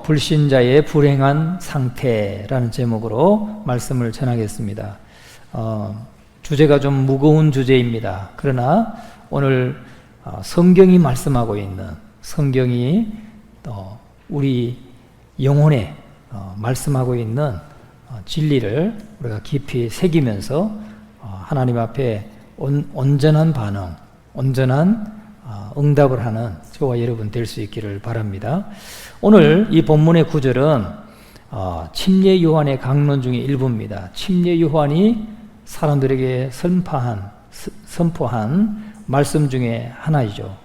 불신자의 불행한 상태라는 제목으로 말씀을 전하겠습니다. 주제가 좀 무거운 주제입니다. 그러나 오늘 성경이 말씀하고 있는, 성경이 또 우리 영혼에 말씀하고 있는 진리를 우리가 깊이 새기면서 하나님 앞에 온전한 반응, 온전한 응답을 하는 저와 여러분 될 수 있기를 바랍니다. 오늘 이 본문의 구절은 침례 요한의 강론 중의 일부입니다. 침례 요한이 사람들에게 선포한 말씀 중에 하나이죠.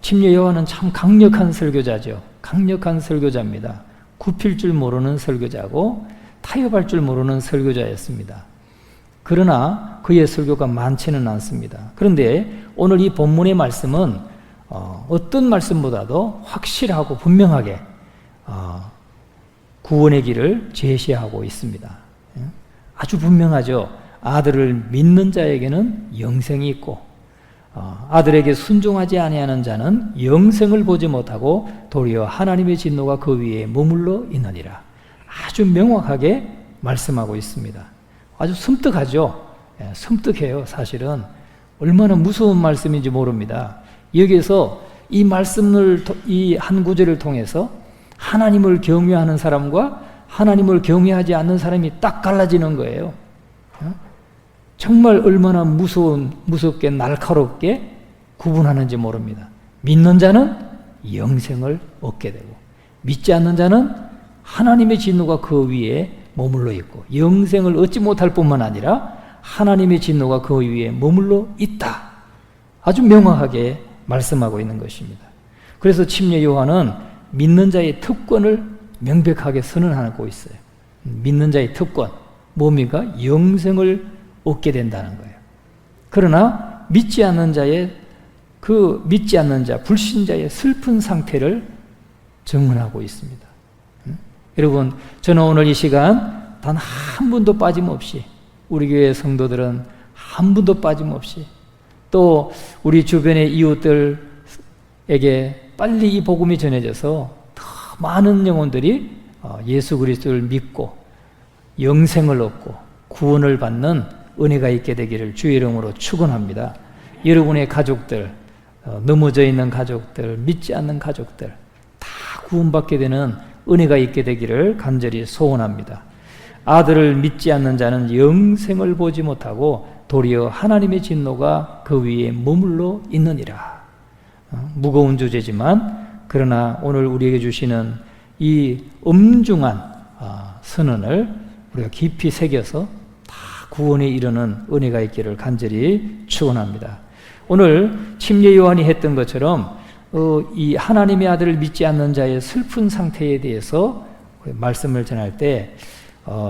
침례 요한은 참 강력한 설교자죠. 강력한 설교자입니다. 굽힐 줄 모르는 설교자고 타협할 줄 모르는 설교자였습니다. 그러나 그의 설교가 많지는 않습니다. 그런데 오늘 이 본문의 말씀은 어떤 말씀보다도 확실하고 분명하게 구원의 길을 제시하고 있습니다. 아주 분명하죠. 아들을 믿는 자에게는 영생이 있고 아들에게 순종하지 아니하는 자는 영생을 보지 못하고 도리어 하나님의 진노가 그 위에 머물러 있느니라. 아주 명확하게 말씀하고 있습니다. 아주 섬뜩하죠. 섬뜩해요. 사실은 얼마나 무서운 말씀인지 모릅니다. 여기에서 이 말씀을, 이 한 구절을 통해서 하나님을 경외하는 사람과 하나님을 경외하지 않는 사람이 딱 갈라지는 거예요. 정말 얼마나 무섭게 날카롭게 구분하는지 모릅니다. 믿는 자는 영생을 얻게 되고 믿지 않는 자는 하나님의 진노가 그 위에 머물러 있고 영생을 얻지 못할 뿐만 아니라 하나님의 진노가 그 위에 머물러 있다. 아주 명확하게 말씀하고 있는 것입니다. 그래서 침례 요한은 믿는 자의 특권을 명백하게 선언하고 있어요. 믿는 자의 특권, 뭡니까? 영생을 얻게 된다는 거예요. 그러나 믿지 않는 자, 불신자의 슬픈 상태를 증언하고 있습니다. 여러분, 저는 오늘 이 시간 단 한 분도 빠짐없이, 우리 교회 성도들은 한 분도 빠짐없이, 또 우리 주변의 이웃들에게 빨리 이 복음이 전해져서 더 많은 영혼들이 예수 그리스도를 믿고 영생을 얻고 구원을 받는 은혜가 있게 되기를 주의 이름으로 축원합니다. 여러분의 가족들, 넘어져 있는 가족들, 믿지 않는 가족들 다 구원받게 되는 은혜가 있게 되기를 간절히 소원합니다. 아들을 믿지 않는 자는 영생을 보지 못하고 도리어 하나님의 진노가 그 위에 머물러 있느니라. 무거운 주제지만 그러나 오늘 우리에게 주시는 이 엄중한 선언을 우리가 깊이 새겨서 다 구원에 이르는 은혜가 있기를 간절히 축원합니다. 오늘 침례 요한이 했던 것처럼 이 하나님의 아들을 믿지 않는 자의 슬픈 상태에 대해서 말씀을 전할 때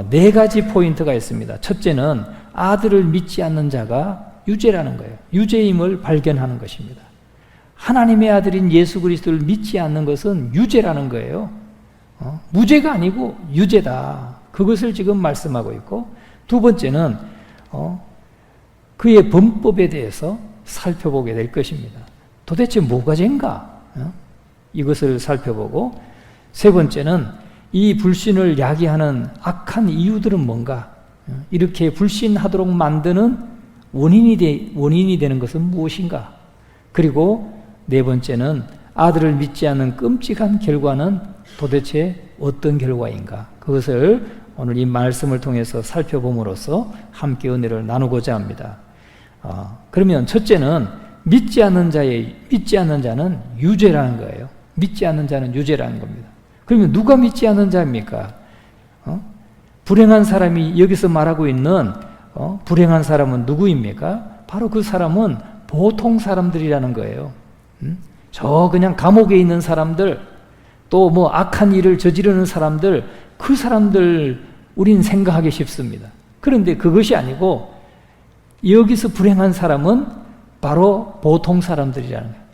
네 가지 포인트가 있습니다. 첫째는 아들을 믿지 않는 자가 유죄라는 거예요. 유죄임을 발견하는 것입니다. 하나님의 아들인 예수 그리스도를 믿지 않는 것은 유죄라는 거예요. 무죄가 아니고 유죄다. 그것을 지금 말씀하고 있고, 두 번째는 그의 범법에 대해서 살펴보게 될 것입니다. 도대체 뭐가 죄인가? 이것을 살펴보고, 세 번째는 이 불신을 야기하는 악한 이유들은 뭔가? 이렇게 불신하도록 만드는 원인이 되는 것은 무엇인가? 그리고 네 번째는 아들을 믿지 않는 끔찍한 결과는 도대체 어떤 결과인가? 그것을 오늘 이 말씀을 통해서 살펴봄으로써 함께 은혜를 나누고자 합니다. 그러면 첫째는 믿지 않는 자는 유죄라는 거예요. 믿지 않는 자는 유죄라는 겁니다. 그러면 누가 믿지 않는 자입니까? 불행한 사람이 여기서 말하고 있는 불행한 사람은 누구입니까? 바로 그 사람은 보통 사람들이라는 거예요. 저 그냥 감옥에 있는 사람들, 또 뭐 악한 일을 저지르는 사람들, 그 사람들 우린 생각하기 쉽습니다. 그런데 그것이 아니고 여기서 불행한 사람은 바로 보통 사람들이라는 거예요.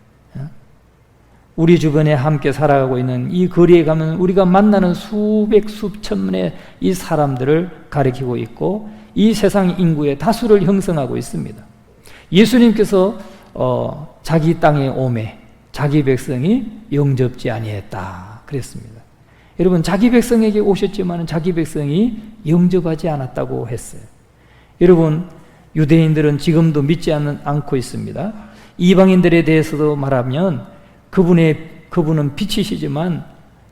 우리 주변에 함께 살아가고 있는 이 거리에 가면 우리가 만나는 수백 수천만의 이 사람들을 가리키고 있고 이 세상 인구의 다수를 형성하고 있습니다. 예수님께서 자기 땅에 오매 자기 백성이 영접지 아니했다 그랬습니다. 여러분, 자기 백성에게 오셨지만 자기 백성이 영접하지 않았다고 했어요. 여러분, 유대인들은 지금도 믿지 않고 있습니다. 이방인들에 대해서도 말하면 그분은 빛이시지만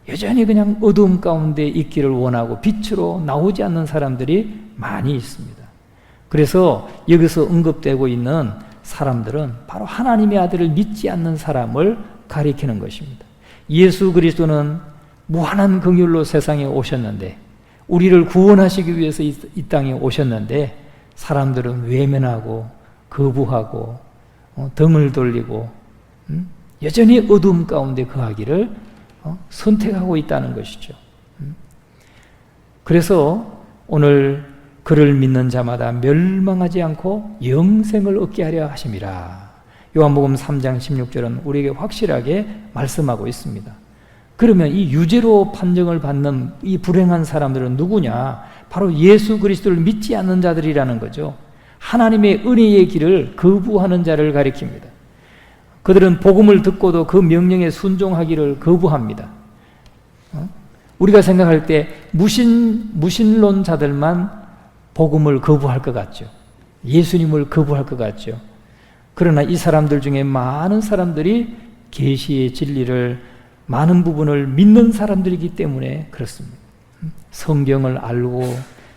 여전히 그냥 어두움 가운데 있기를 원하고 빛으로 나오지 않는 사람들이 많이 있습니다. 그래서 여기서 언급되고 있는 사람들은 바로 하나님의 아들을 믿지 않는 사람을 가리키는 것입니다. 예수 그리스도는 무한한 긍휼로 세상에 오셨는데, 우리를 구원하시기 위해서 이 땅에 오셨는데, 사람들은 외면하고 거부하고 등을 돌리고 여전히 어두움 가운데 거하기를 선택하고 있다는 것이죠. 그래서 오늘 그를 믿는 자마다 멸망하지 않고 영생을 얻게 하려 하심이라. 요한복음 3장 16절은 우리에게 확실하게 말씀하고 있습니다. 그러면 이 유죄로 판정을 받는 이 불행한 사람들은 누구냐? 바로 예수 그리스도를 믿지 않는 자들이라는 거죠. 하나님의 은혜의 길을 거부하는 자를 가리킵니다. 그들은 복음을 듣고도 그 명령에 순종하기를 거부합니다. 우리가 생각할 때 무신론자들만 복음을 거부할 것 같죠. 예수님을 거부할 것 같죠. 그러나 이 사람들 중에 많은 사람들이 계시의 진리를 많은 부분을 믿는 사람들이기 때문에 그렇습니다. 성경을 알고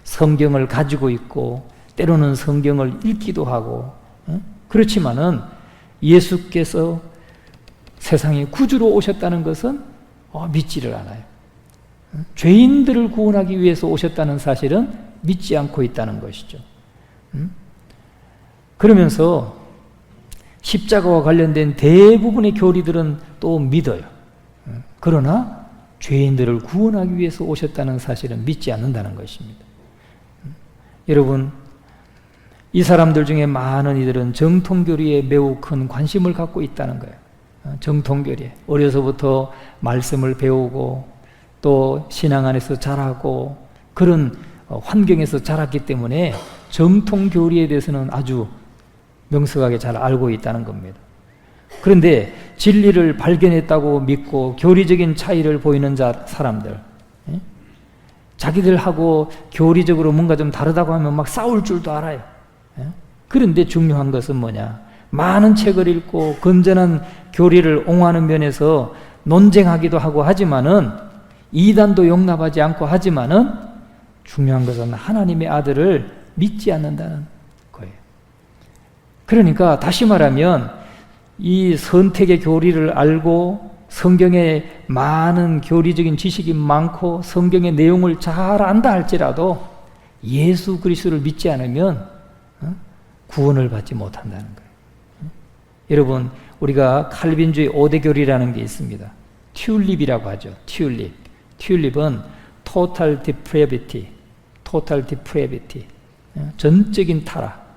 성경을 가지고 있고 때로는 성경을 읽기도 하고, 그렇지만은 예수께서 세상에 구주로 오셨다는 것은 믿지를 않아요. 죄인들을 구원하기 위해서 오셨다는 사실은 믿지 않고 있다는 것이죠. 그러면서 십자가와 관련된 대부분의 교리들은 또 믿어요. 그러나 죄인들을 구원하기 위해서 오셨다는 사실은 믿지 않는다는 것입니다. 여러분, 이 사람들 중에 많은 이들은 정통교리에 매우 큰 관심을 갖고 있다는 거예요. 정통교리에 어려서부터 말씀을 배우고 또 신앙 안에서 자라고 그런 환경에서 자랐기 때문에 정통교리에 대해서는 아주 명석하게 잘 알고 있다는 겁니다. 그런데 진리를 발견했다고 믿고 교리적인 차이를 보이는 사람들, 자기들하고 교리적으로 뭔가 좀 다르다고 하면 막 싸울 줄도 알아요. 그런데 중요한 것은 뭐냐? 많은 책을 읽고 건전한 교리를 옹호하는 면에서 논쟁하기도 하고 하지만은, 이단도 용납하지 않고 하지만은, 중요한 것은 하나님의 아들을 믿지 않는다는 거예요. 그러니까 다시 말하면 이 선택의 교리를 알고 성경에 많은 교리적인 지식이 많고 성경의 내용을 잘 안다 할지라도 예수 그리스도를 믿지 않으면 구원을 받지 못한다는 거예요. 여러분, 우리가 칼빈주의 5대 교리라는 게 있습니다. 튤립이라고 하죠. 튤립은 total depravity, 전적인 타락,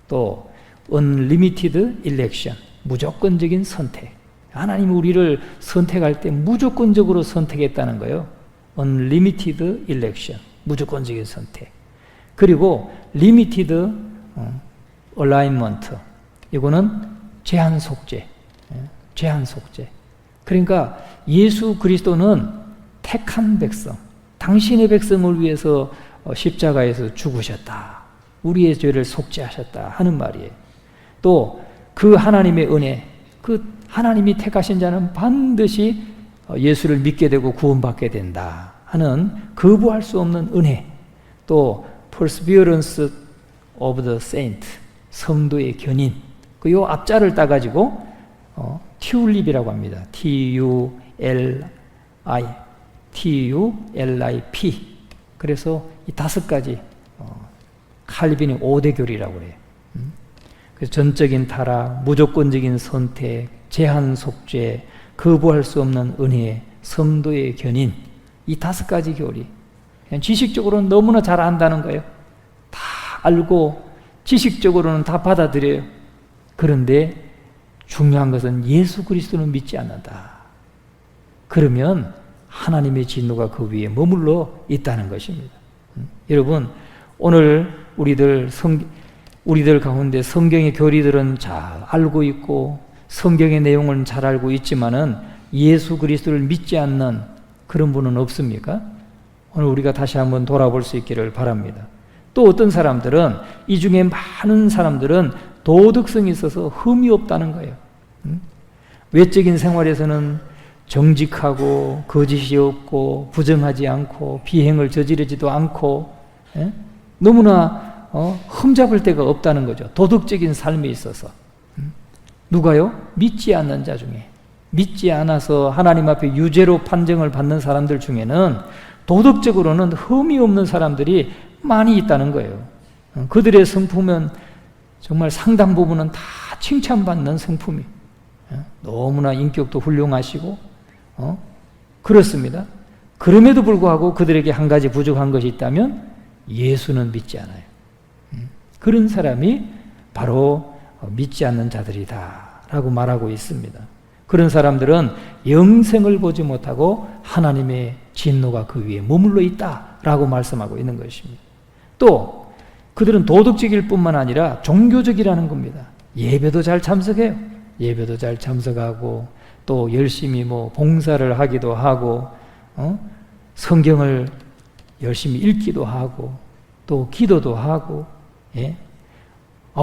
또 unlimited election, 무조건적인 선택. 하나님이 우리를 선택할 때 무조건적으로 선택했다는 거예요. unlimited election, 무조건적인 선택. 그리고 limited alignment, 이거는 제한 속죄. 그러니까 예수 그리스도는 택한 백성, 당신의 백성을 위해서 십자가에서 죽으셨다. 우리의 죄를 속죄하셨다 하는 말이에요. 또 그 하나님의 은혜, 그 하나님이 택하신 자는 반드시 예수를 믿게 되고 구원받게 된다 하는 거부할 수 없는 은혜, 또 perseverance of the saint, 성도의 견인, 그 요 앞자를 따가지고 튤립이라고 합니다. TULIP. 그래서 이 5가지 칼빈의 5대 교리라고 그래요. 그래서 전적인 타락, 무조건적인 선택, 제한 속죄, 거부할 수 없는 은혜, 성도의 견인, 이 5가지 교리. 그냥 지식적으로는 너무나 잘 안다는 거예요. 다 알고 지식적으로는 다 받아들여요. 그런데 중요한 것은 예수 그리스도는 믿지 않는다. 그러면 하나님의 진노가 그 위에 머물러 있다는 것입니다. 여러분, 오늘 우리들 가운데 성경의 교리들은 잘 알고 있고 성경의 내용은 잘 알고 있지만은 예수 그리스도를 믿지 않는 그런 분은 없습니까? 오늘 우리가 다시 한번 돌아볼 수 있기를 바랍니다. 또 어떤 사람들은, 이 중에 많은 사람들은 도덕성이 있어서 흠이 없다는 거예요. 외적인 생활에서는 정직하고 거짓이 없고 부정하지 않고 비행을 저지르지도 않고 너무나 흠잡을 데가 없다는 거죠. 도덕적인 삶에 있어서. 누가요? 믿지 않는 자 중에, 믿지 않아서 하나님 앞에 유죄로 판정을 받는 사람들 중에는 도덕적으로는 흠이 없는 사람들이 많이 있다는 거예요. 그들의 성품은 정말 상당 부분은 다 칭찬받는 성품이, 너무나 인격도 훌륭하시고 그렇습니다. 그럼에도 불구하고 그들에게 한 가지 부족한 것이 있다면 예수는 믿지 않아요. 그런 사람이 바로 믿지 않는 자들이다 라고 말하고 있습니다. 그런 사람들은 영생을 보지 못하고 하나님의 진노가 그 위에 머물러 있다 라고 말씀하고 있는 것입니다. 또 그들은 도덕적일 뿐만 아니라 종교적이라는 겁니다. 예배도 잘 참석해요. 예배도 잘 참석하고 또 열심히 봉사를 하기도 하고 성경을 열심히 읽기도 하고 또 기도도 하고.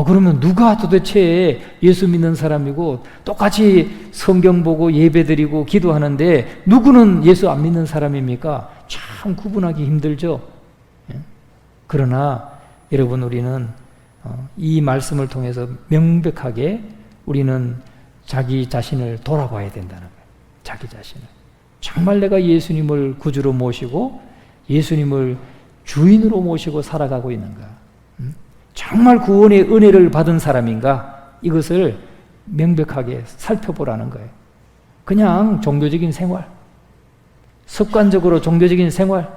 그러면 누가 도대체 예수 믿는 사람이고 똑같이 성경 보고 예배드리고 기도하는데 누구는 예수 안 믿는 사람입니까? 참 구분하기 힘들죠. 그러나 여러분, 우리는 이 말씀을 통해서 명백하게 우리는 자기 자신을 돌아봐야 된다는 거예요. 자기 자신을. 정말 내가 예수님을 구주로 모시고 예수님을 주인으로 모시고 살아가고 있는가? 정말 구원의 은혜를 받은 사람인가? 이것을 명백하게 살펴보라는 거예요. 그냥 종교적인 생활, 습관적으로 종교적인 생활,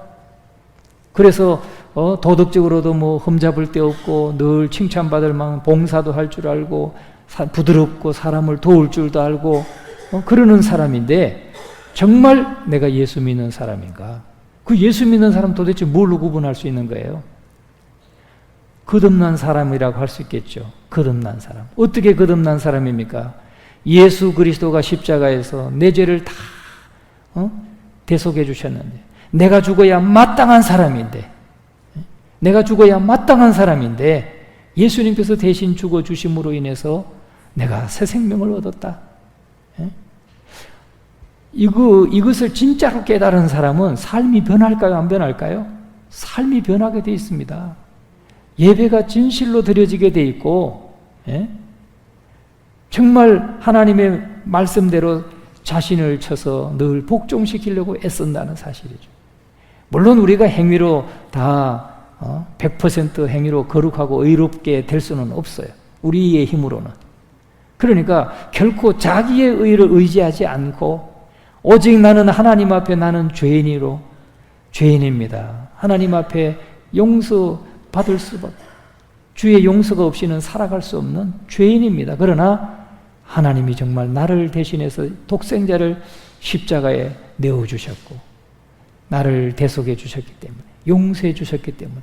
그래서 도덕적으로도 흠잡을 데 없고 늘 칭찬받을 만한 봉사도 할 줄 알고 부드럽고 사람을 도울 줄도 알고 그러는 사람인데 정말 내가 예수 믿는 사람인가? 그 예수 믿는 사람 도대체 뭘로 구분할 수 있는 거예요? 거듭난 사람이라고 할 수 있겠죠. 거듭난 사람. 어떻게 거듭난 사람입니까? 예수 그리스도가 십자가에서 내 죄를 다 대속해 주셨는데, 내가 죽어야 마땅한 사람인데, 예수님께서 대신 죽어 주심으로 인해서 내가 새 생명을 얻었다. 이것을 진짜로 깨달은 사람은 삶이 변할까요? 안 변할까요? 삶이 변하게 돼 있습니다. 예배가 진실로 드려지게 돼 있고, 정말 하나님의 말씀대로 자신을 쳐서 늘 복종시키려고 애쓴다는 사실이죠. 물론 우리가 행위로 다 100% 행위로 거룩하고 의롭게 될 수는 없어요. 우리의 힘으로는. 그러니까 결코 자기의 의를 의지하지 않고 오직 나는 하나님 앞에 나는 죄인입니다. 하나님 앞에 용서받을 수밖에, 주의 용서가 없이는 살아갈 수 없는 죄인입니다. 그러나 하나님이 정말 나를 대신해서 독생자를 십자가에 내어주셨고 나를 대속해 주셨기 때문에, 용서해 주셨기 때문에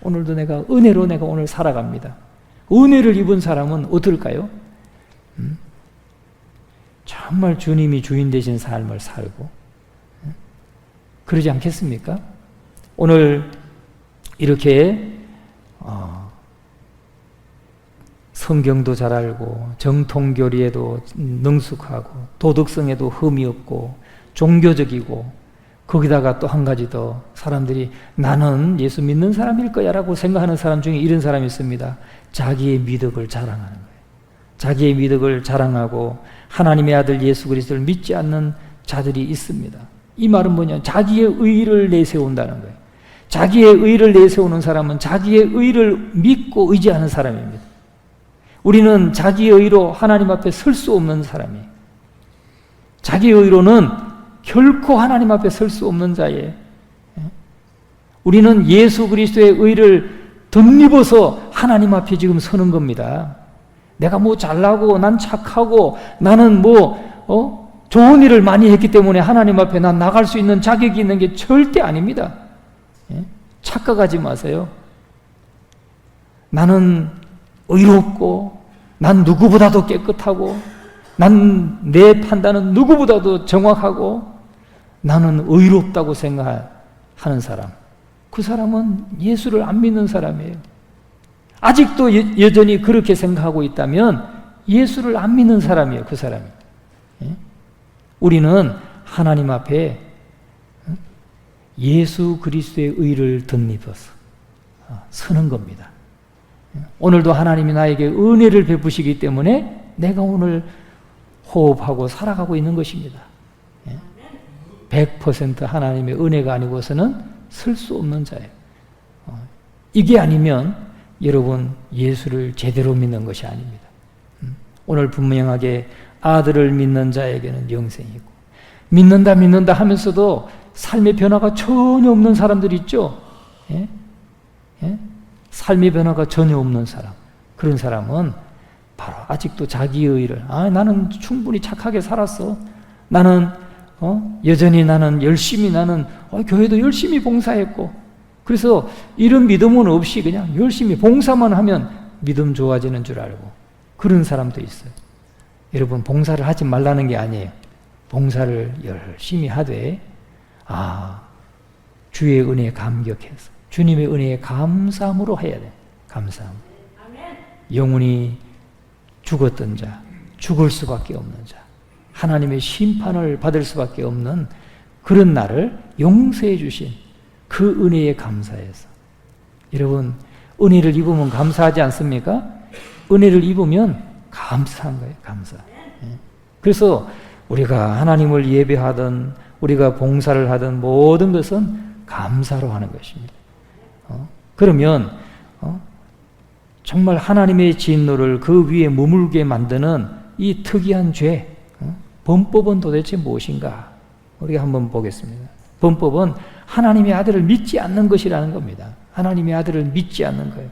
오늘도 내가 은혜로 내가 오늘 살아갑니다. 은혜를 입은 사람은 어떨까요? 정말 주님이 주인 되신 삶을 살고, 그러지 않겠습니까? 오늘 이렇게 성경도 잘 알고 정통교리에도 능숙하고 도덕성에도 흠이 없고 종교적이고, 거기다가 또 한 가지 더 사람들이 나는 예수 믿는 사람일 거야 라고 생각하는 사람 중에 이런 사람이 있습니다. 자기의 미덕을 자랑하는 거예요. 자기의 미덕을 자랑하고 하나님의 아들 예수 그리스도를 믿지 않는 자들이 있습니다. 이 말은 뭐냐? 자기의 의를 내세운다는 거예요. 자기의 의를 내세우는 사람은 자기의 의를 믿고 의지하는 사람입니다. 우리는 자기의 의로 하나님 앞에 설 수 없는 사람이에요. 자기의 의로는 결코 하나님 앞에 설 수 없는 자예요. 우리는 예수 그리스도의 의를 덧입어서 하나님 앞에 지금 서는 겁니다. 내가 잘나고 난 착하고 나는 좋은 일을 많이 했기 때문에 하나님 앞에 난 나갈 수 있는 자격이 있는 게 절대 아닙니다. 착각하지 마세요. 나는 의롭고 난 누구보다도 깨끗하고 난 내 판단은 누구보다도 정확하고 나는 의롭다고 생각하는 사람, 그 사람은 예수를 안 믿는 사람이에요. 아직도 여전히 그렇게 생각하고 있다면 예수를 안 믿는 사람이에요, 그 사람이. 우리는 하나님 앞에 예수 그리스도의 의를 덧입어서 서는 겁니다. 오늘도 하나님이 나에게 은혜를 베푸시기 때문에 내가 오늘 호흡하고 살아가고 있는 것입니다. 100% 하나님의 은혜가 아니고서는 설 수 없는 자예요. 이게 아니면 여러분 예수를 제대로 믿는 것이 아닙니다. 오늘 분명하게 아들을 믿는 자에게는 영생이고, 믿는다 하면서도 삶의 변화가 전혀 없는 사람들 있죠. 삶의 변화가 전혀 없는 사람, 그런 사람은 바로 아직도 자기의 의를, 나는 충분히 착하게 살았어, 나는 여전히 나는 열심히, 나는 교회도 열심히 봉사했고, 그래서 이런 믿음은 없이 그냥 열심히 봉사만 하면 믿음 좋아지는 줄 알고, 그런 사람도 있어요. 여러분, 봉사를 하지 말라는 게 아니에요. 봉사를 열심히 하되 주의 은혜에 감격해서 주님의 은혜에 감사함으로 해야 돼. 감사함. 영원히 죽었던 자, 죽을 수밖에 없는 자, 하나님의 심판을 받을 수밖에 없는 그런 나를 용서해 주신 그 은혜에 감사해서, 여러분 은혜를 입으면 감사하지 않습니까? 은혜를 입으면 감사한 거예요. 감사. 그래서 우리가 하나님을 예배하든 우리가 봉사를 하든 모든 것은 감사로 하는 것입니다. 그러면 정말 하나님의 진노를 그 위에 머물게 만드는 이 특이한 죄, 범법은 도대체 무엇인가? 우리가 한번 보겠습니다. 범법은 하나님의 아들을 믿지 않는 것이라는 겁니다. 하나님의 아들을 믿지 않는 거예요.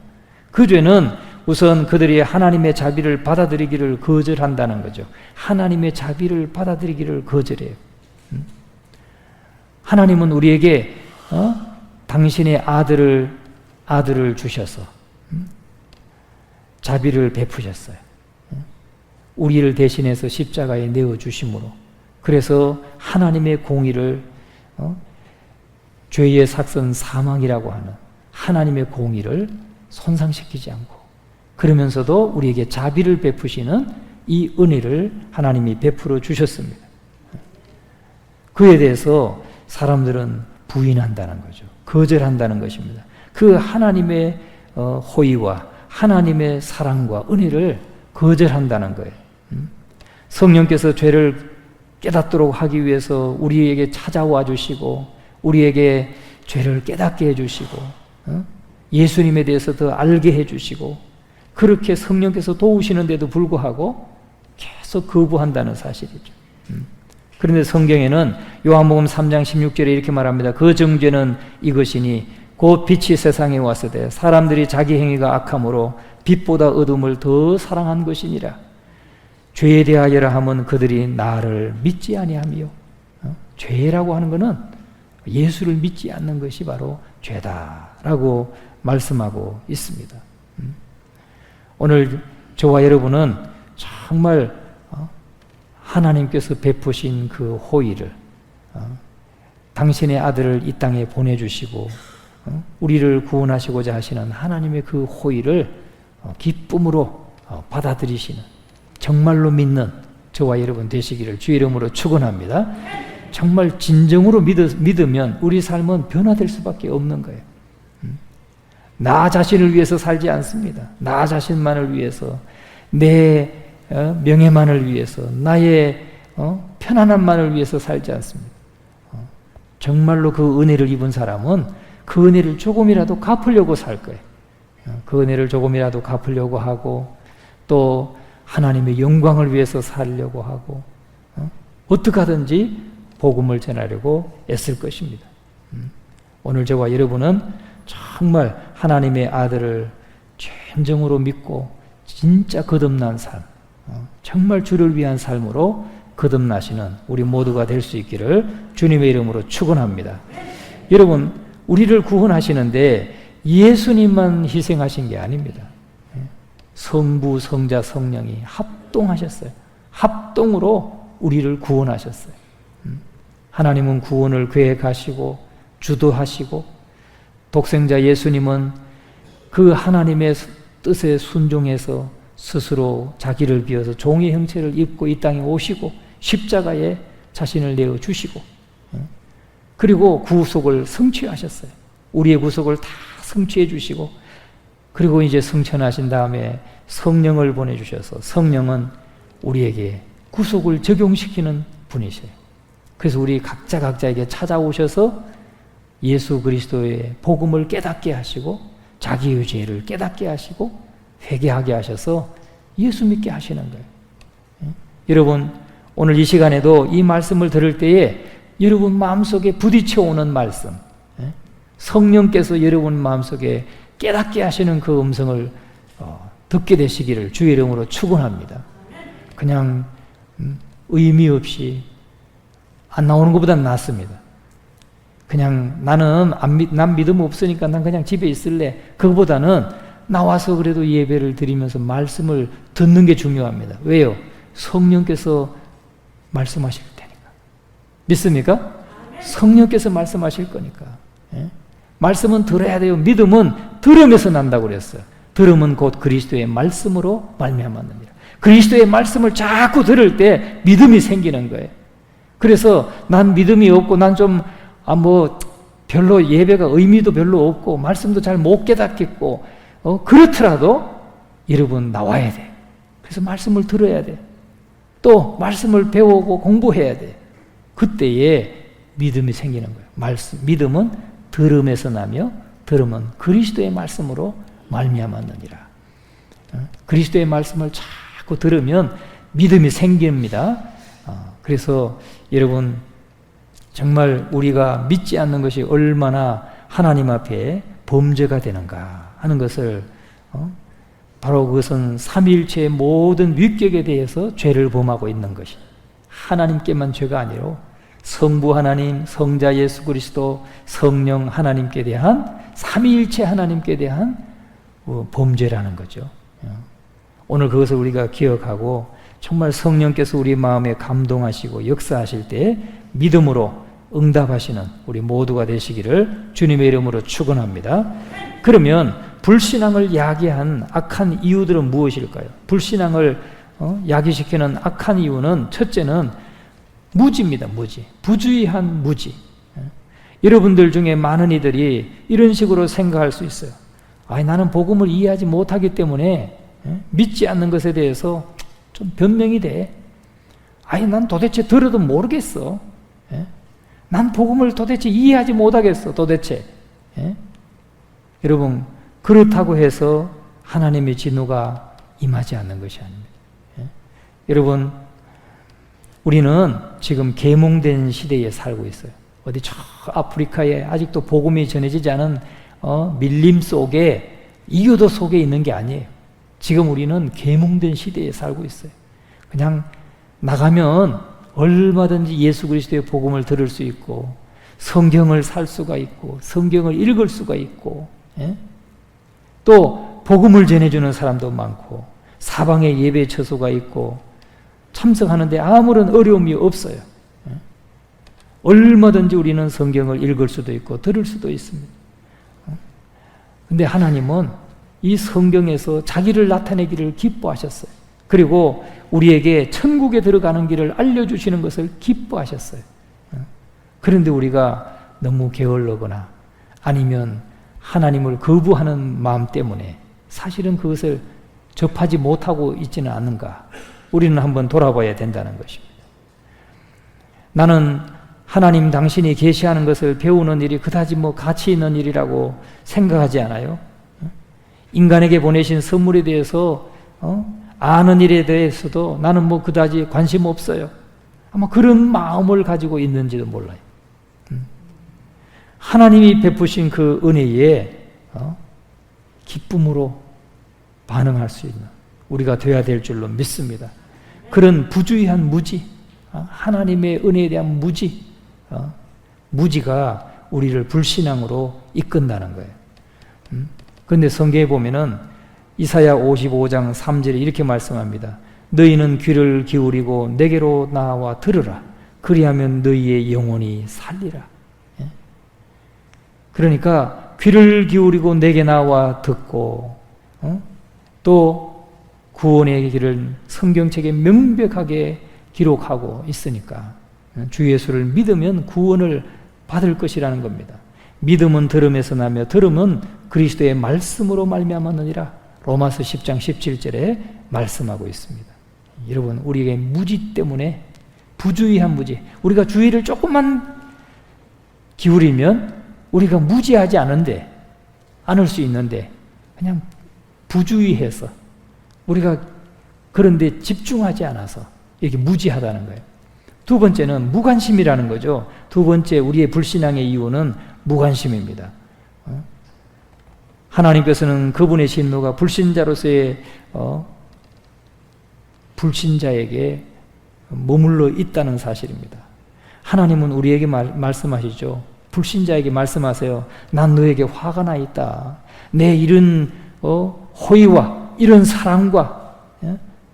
그 죄는 우선 그들이 하나님의 자비를 받아들이기를 거절한다는 거죠. 하나님의 자비를 받아들이기를 거절해요. 하나님은 우리에게 당신의 아들을 주셔서 자비를 베푸셨어요. 우리를 대신해서 십자가에 내어주심으로, 그래서 하나님의 공의를 죄의 삭선 사망이라고 하는 하나님의 공의를 손상시키지 않고, 그러면서도 우리에게 자비를 베푸시는 이 은혜를 하나님이 베풀어 주셨습니다. 그에 대해서 사람들은 부인한다는 거죠. 거절한다는 것입니다. 그 하나님의 호의와 하나님의 사랑과 은혜를 거절한다는 거예요. 성령께서 죄를 깨닫도록 하기 위해서 우리에게 찾아와 주시고, 우리에게 죄를 깨닫게 해주시고, 예수님에 대해서 더 알게 해주시고, 그렇게 성령께서 도우시는데도 불구하고 계속 거부한다는 사실이죠. 그런데 성경에는 요한복음 3장 16절에 이렇게 말합니다. 그 정죄는 이것이니 곧 빛이 세상에 왔으되 사람들이 자기 행위가 악함으로 빛보다 어둠을 더 사랑한 것이니라. 죄에 대하여라 함은 그들이 나를 믿지 아니하며, 죄라고 하는 것은 예수를 믿지 않는 것이 바로 죄다라고 말씀하고 있습니다. 오늘 저와 여러분은 정말 하나님께서 베푸신 그 호의를, 당신의 아들을 이 땅에 보내주시고 우리를 구원하시고자 하시는 하나님의 그 호의를 기쁨으로 받아들이시는, 정말로 믿는 저와 여러분 되시기를 주의 이름으로 축원합니다. 정말 진정으로 믿으면 우리 삶은 변화될 수밖에 없는 거예요. 나 자신을 위해서 살지 않습니다. 나 자신만을 위해서, 내 명예만을 위해서, 나의 편안함만을 위해서 살지 않습니다. 정말로 그 은혜를 입은 사람은 그 은혜를 조금이라도 갚으려고 살 거예요. 그 은혜를 조금이라도 갚으려고 하고, 또 하나님의 영광을 위해서 살려고 하고, 어떻게 하든지 복음을 전하려고 애쓸 것입니다. 오늘 저와 여러분은 정말 하나님의 아들을 진정으로 믿고 진짜 거듭난 삶, 정말 주를 위한 삶으로 거듭나시는 우리 모두가 될 수 있기를 주님의 이름으로 축원합니다. 여러분, 우리를 구원하시는데 예수님만 희생하신 게 아닙니다. 성부, 성자, 성령이 합동하셨어요. 합동으로 우리를 구원하셨어요. 하나님은 구원을 계획하시고 주도하시고, 독생자 예수님은 그 하나님의 뜻에 순종해서 스스로 자기를 비워서 종의 형체를 입고 이 땅에 오시고 십자가에 자신을 내어주시고, 그리고 구속을 성취하셨어요. 우리의 구속을 다 성취해 주시고, 그리고 이제 성천하신 다음에 성령을 보내주셔서 성령은 우리에게 구속을 적용시키는 분이세요. 그래서 우리 각자에게 찾아오셔서 예수 그리스도의 복음을 깨닫게 하시고 자기의 죄를 깨닫게 하시고 회개하게 하셔서 예수 믿게 하시는 거예요. 여러분, 오늘 이 시간에도 이 말씀을 들을 때에 여러분 마음속에 부딪혀 오는 말씀, 성령께서 여러분 마음속에 깨닫게 하시는 그 음성을 듣게 되시기를 주의 이름으로 축원합니다. 그냥 의미 없이 안 나오는 것보다는 낫습니다. 그냥 난 믿음 없으니까 난 그냥 집에 있을래. 그거보다는 나와서 그래도 예배를 드리면서 말씀을 듣는 게 중요합니다. 왜요? 성령께서 말씀하실 테니까. 믿습니까? 성령께서 말씀하실 거니까. 말씀은 들어야 돼요. 믿음은 들음에서 난다고 그랬어요. 들음은 곧 그리스도의 말씀으로 말미암았느니라. 그리스도의 말씀을 자꾸 들을 때 믿음이 생기는 거예요. 그래서 난 믿음이 없고 난 좀 별로 예배가 의미도 별로 없고 말씀도 잘 못 깨닫겠고 그렇더라도 여러분 나와야 돼. 그래서 말씀을 들어야 돼. 또 말씀을 배우고 공부해야 돼. 그때에 믿음이 생기는 거예요. 믿음은 들음에서 나며 들음은 그리스도의 말씀으로 말미암았느니라. 그리스도의 말씀을 자꾸 들으면 믿음이 생깁니다. 그래서 여러분 정말 우리가 믿지 않는 것이 얼마나 하나님 앞에 범죄가 되는가 하는 것을 바로 그것은 삼위일체의 모든 위격에 대해서 죄를 범하고 있는 것이 하나님께만 죄가 아니라 성부 하나님, 성자 예수 그리스도, 성령 하나님께 대한 삼위일체 하나님께 대한 범죄라는 거죠. 오늘 그것을 우리가 기억하고 정말 성령께서 우리 마음에 감동하시고 역사하실 때 믿음으로 응답하시는 우리 모두가 되시기를 주님의 이름으로 축원합니다. 그러면 불신앙을 야기한 악한 이유들은 무엇일까요? 불신앙을 야기시키는 악한 이유는 첫째는 무지입니다. 무지. 부주의한 무지. 여러분들 중에 많은 이들이 이런 식으로 생각할 수 있어요. 나는 복음을 이해하지 못하기 때문에 믿지 않는 것에 대해서 좀 변명이 돼. 난 도대체 들어도 모르겠어. 난 복음을 도대체 이해하지 못하겠어. 도대체. 여러분, 그렇다고 해서 하나님의 진노가 임하지 않는 것이 아닙니다. 여러분, 우리는 지금 계몽된 시대에 살고 있어요. 어디 저 아프리카에 아직도 복음이 전해지지 않은 밀림 속에, 이교도 속에 있는 게 아니에요. 지금 우리는 계몽된 시대에 살고 있어요. 그냥 나가면 얼마든지 예수 그리스도의 복음을 들을 수 있고 성경을 살 수가 있고 성경을 읽을 수가 있고 또 복음을 전해주는 사람도 많고 사방에 예배 처소가 있고 참석하는데 아무런 어려움이 없어요. 얼마든지 우리는 성경을 읽을 수도 있고 들을 수도 있습니다. 근데 하나님은 이 성경에서 자기를 나타내기를 기뻐하셨어요. 그리고 우리에게 천국에 들어가는 길을 알려주시는 것을 기뻐하셨어요. 그런데 우리가 너무 게을르거나 아니면 하나님을 거부하는 마음 때문에 사실은 그것을 접하지 못하고 있지는 않은가? 우리는 한번 돌아봐야 된다는 것입니다. 나는 하나님 당신이 계시하는 것을 배우는 일이 그다지 가치 있는 일이라고 생각하지 않아요. 인간에게 보내신 선물에 대해서 아는 일에 대해서도 나는 그다지 관심 없어요. 아마 그런 마음을 가지고 있는지도 몰라요. 하나님이 베푸신 그 은혜에 기쁨으로 반응할 수 있는 우리가 되어야 될 줄로 믿습니다. 그런 부주의한 무지, 하나님의 은혜에 대한 무지가 우리를 불신앙으로 이끈다는 거예요. 그런데 성경에 보면은 이사야 55장 3절에 이렇게 말씀합니다. 너희는 귀를 기울이고 내게로 나와 들으라. 그리하면 너희의 영혼이 살리라. 그러니까 귀를 기울이고 내게 나와 듣고 또 구원의 길을 성경책에 명백하게 기록하고 있으니까 주 예수를 믿으면 구원을 받을 것이라는 겁니다. 믿음은 들음에서 나며 들음은 그리스도의 말씀으로 말미암았느니라. 로마서 10장 17절에 말씀하고 있습니다. 여러분, 우리에게 무지 때문에, 부주의한 무지, 우리가 주의를 조금만 기울이면 우리가 무지하지 않을 수 있는데 그냥 부주의해서 우리가 그런데 집중하지 않아서 이렇게 무지하다는 거예요. 두 번째는 무관심이라는 거죠. 두 번째 우리의 불신앙의 이유는 무관심입니다. 하나님께서는 그분의 진노가 불신자로서의 불신자에게 머물러 있다는 사실입니다. 하나님은 우리에게 말씀하시죠. 불신자에게 말씀하세요. 난 너에게 화가 나 있다. 내 이런 호의와 이런 사랑과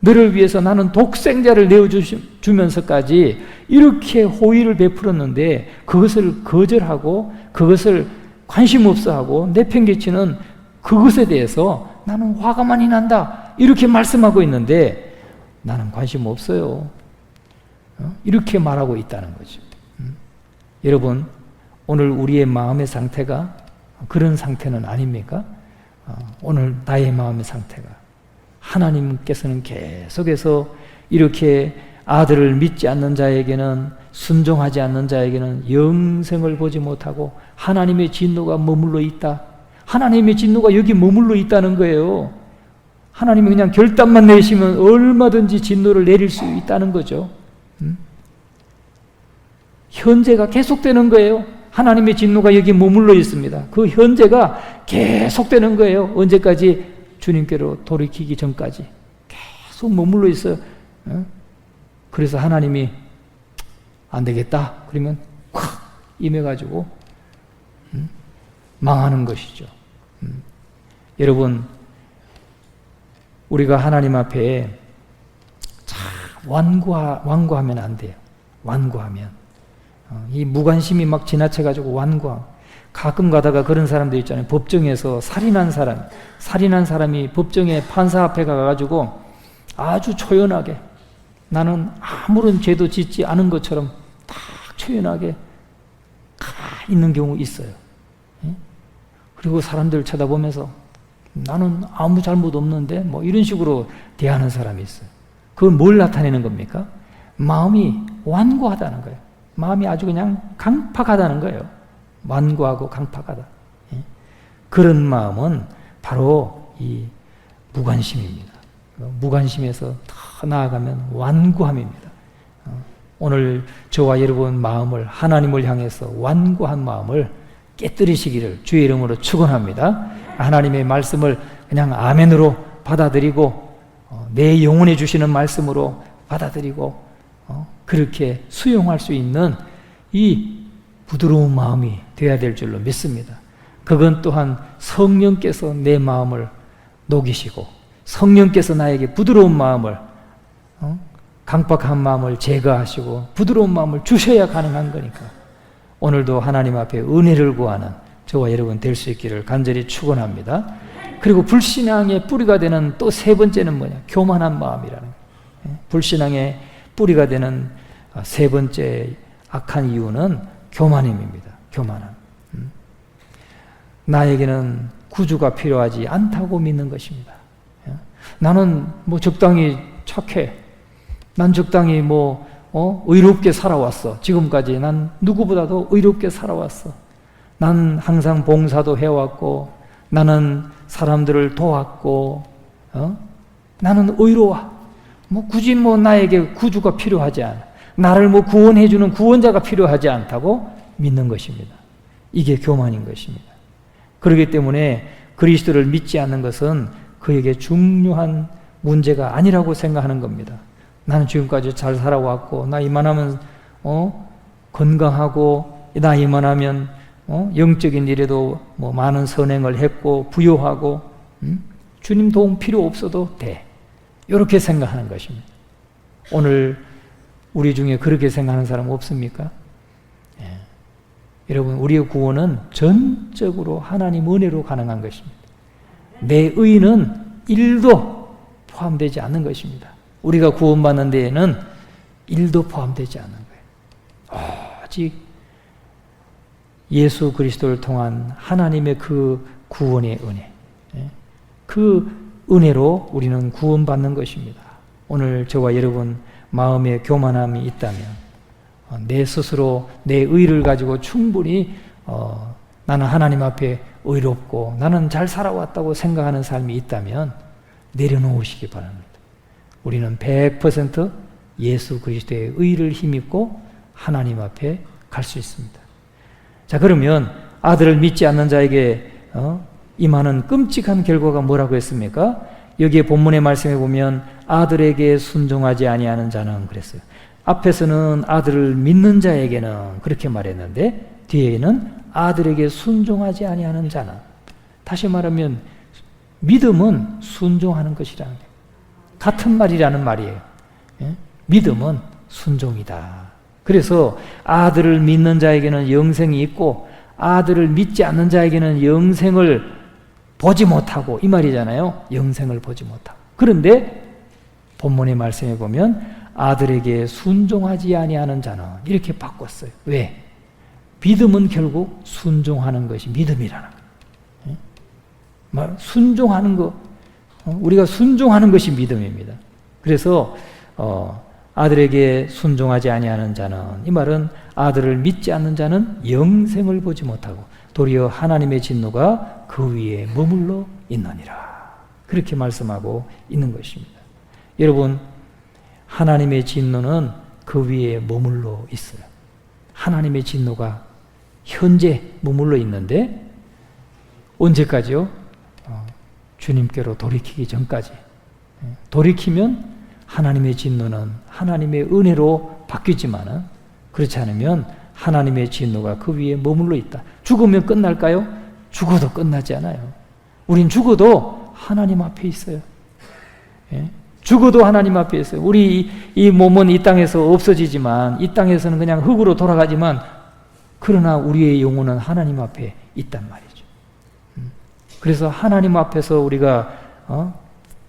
너를 위해서 나는 독생자를 내어주면서까지 이렇게 호의를 베풀었는데 그것을 거절하고 그것을 관심 없어하고 내팽개치는 그것에 대해서 나는 화가 많이 난다. 이렇게 말씀하고 있는데 나는 관심 없어요. 이렇게 말하고 있다는 거죠. 여러분, 오늘 우리의 마음의 상태가 그런 상태는 아닙니까? 오늘 나의 마음의 상태가 하나님께서는 계속해서 이렇게 아들을 믿지 않는 자에게는, 순종하지 않는 자에게는 영생을 보지 못하고 하나님의 진노가 머물러 있다. 하나님의 진노가 여기 머물러 있다는 거예요. 하나님이 그냥 결단만 내시면 얼마든지 진노를 내릴 수 있다는 거죠. 현재가 계속되는 거예요. 하나님의 진노가 여기 머물러 있습니다. 그 현재가 계속되는 거예요. 언제까지? 주님께로 돌이키기 전까지 계속 머물러 있어요. 그래서 하나님이 안 되겠다 그러면 콱 임해가지고 망하는 것이죠. 여러분, 우리가 하나님 앞에 완고하면 안 돼요. 완고하면 이 무관심이 막 지나쳐가지고 가끔 가다가 그런 사람들 있잖아요. 법정에서 살인한 사람이 법정에 판사 앞에 가가지고 아주 초연하게, 나는 아무런 죄도 짓지 않은 것처럼 딱 초연하게 있는 경우 있어요. 그리고 사람들 쳐다보면서 나는 아무 잘못 없는데 뭐 이런 식으로 대하는 사람이 있어요. 그건 뭘 나타내는 겁니까? 마음이 완고하다는 거예요. 마음이 아주 그냥 강팍하다는 거예요. 완고하고 강팍하다. 그런 마음은 바로 이 무관심입니다. 무관심에서 더 나아가면 완고함입니다. 오늘 저와 여러분 마음을, 하나님을 향해서 완고한 마음을 깨뜨리시기를 주의 이름으로 축원합니다. 하나님의 말씀을 그냥 아멘으로 받아들이고 내 영혼에 주시는 말씀으로 받아들이고 그렇게 수용할 수 있는 이 부드러운 마음이 되어야 될 줄로 믿습니다. 그건 또한 성령께서 내 마음을 녹이시고 성령께서 나에게 부드러운 마음을, 강박한 마음을 제거하시고 부드러운 마음을 주셔야 가능한 거니까 오늘도 하나님 앞에 은혜를 구하는 저와 여러분 될 수 있기를 간절히 축원합니다. 그리고 불신앙의 뿌리가 되는 또 세 번째는 뭐냐? 교만한 마음이라는 거예요. 불신앙의 뿌리가 되는 세 번째 악한 이유는 교만임입니다. 교만함. 나에게는 구주가 필요하지 않다고 믿는 것입니다. 나는 뭐 적당히 착해. 난 적당히 의롭게 살아왔어. 지금까지 난 누구보다도 의롭게 살아왔어. 난 항상 봉사도 해왔고, 나는 사람들을 도왔고, 나는 의로워. 굳이 나에게 구주가 필요하지 않아. 나를 구원해주는 구원자가 필요하지 않다고 믿는 것입니다. 이게 교만인 것입니다. 그렇기 때문에 그리스도를 믿지 않는 것은 그에게 중요한 문제가 아니라고 생각하는 겁니다. 나는 지금까지 잘 살아왔고, 나 이만하면 건강하고, 나 이만하면 영적인 일에도 많은 선행을 했고 부요하고 주님 도움 필요 없어도 돼. 이렇게 생각하는 것입니다. 오늘 우리 중에 그렇게 생각하는 사람 없습니까? 예. 여러분, 우리의 구원은 전적으로 하나님 은혜로 가능한 것입니다. 내 의는 1도 포함되지 않는 것입니다. 우리가 구원받는 데에는 1도 포함되지 않는 거예요. 오직 예수 그리스도를 통한 하나님의 그 구원의 은혜, 그 은혜로 우리는 구원받는 것입니다. 오늘 저와 여러분 마음에 교만함이 있다면, 내 스스로 내 의를 가지고 충분히 나는 하나님 앞에 의롭고 나는 잘 살아왔다고 생각하는 삶이 있다면 내려놓으시기 바랍니다. 우리는 100% 예수 그리스도의 의를 힘입고 하나님 앞에 갈 수 있습니다. 자, 그러면 아들을 믿지 않는 자에게 임하는 끔찍한 결과가 뭐라고 했습니까? 여기에 본문의 말씀에 보면 아들에게 순종하지 아니하는 자는 그랬어요. 앞에서는 아들을 믿는 자에게는 그렇게 말했는데 뒤에는 아들에게 순종하지 아니하는 자는, 다시 말하면 믿음은 순종하는 것이라는 거예요. 같은 말이라는 말이에요. 믿음은 순종이다. 그래서 아들을 믿는 자에게는 영생이 있고 아들을 믿지 않는 자에게는 영생을 보지 못하고, 이 말이잖아요. 영생을 보지 못하고. 그런데 본문의 말씀에 보면 아들에게 순종하지 아니하는 자는 이렇게 바꿨어요. 왜? 믿음은 결국 순종하는 것이 믿음이라는 거예요. 순종하는 거, 우리가 순종하는 것이 믿음입니다. 그래서 아들에게 순종하지 아니하는 자는, 이 말은 아들을 믿지 않는 자는 영생을 보지 못하고 도리어 하나님의 진노가 그 위에 머물러 있느니라. 그렇게 말씀하고 있는 것입니다. 여러분, 하나님의 진노는 그 위에 머물러 있어요. 하나님의 진노가 현재 머물러 있는데 언제까지요? 주님께로 돌이키기 전까지. 돌이키면 하나님의 진노는 하나님의 은혜로 바뀌지만은, 그렇지 않으면 하나님의 진노가 그 위에 머물러 있다. 죽으면 끝날까요? 죽어도 끝나지 않아요. 우린 죽어도 하나님 앞에 있어요. 죽어도 하나님 앞에 있어요. 우리 이 몸은 이 땅에서 없어지지만, 이 땅에서는 그냥 흙으로 돌아가지만, 그러나 우리의 영혼은 하나님 앞에 있단 말이죠. 그래서 하나님 앞에서 우리가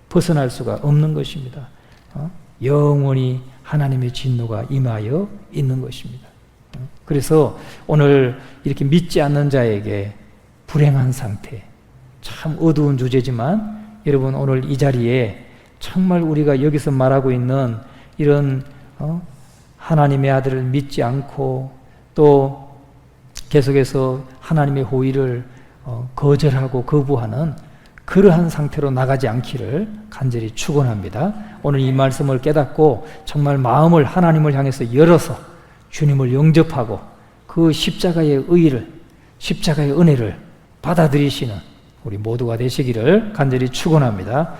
벗어날 수가 없는 것입니다. 영원히 하나님의 진노가 임하여 있는 것입니다. 그래서 오늘 이렇게 믿지 않는 자에게 불행한 상태, 참 어두운 주제지만 여러분, 오늘 이 자리에 정말 우리가 여기서 말하고 있는 이런 하나님의 아들을 믿지 않고 또 계속해서 하나님의 호의를 거절하고 거부하는 그러한 상태로 나가지 않기를 간절히 축원합니다. 오늘 이 말씀을 깨닫고 정말 마음을 하나님을 향해서 열어서 주님을 영접하고 그 십자가의 의의를, 십자가의 은혜를 받아들이시는 우리 모두가 되시기를 간절히 축원합니다.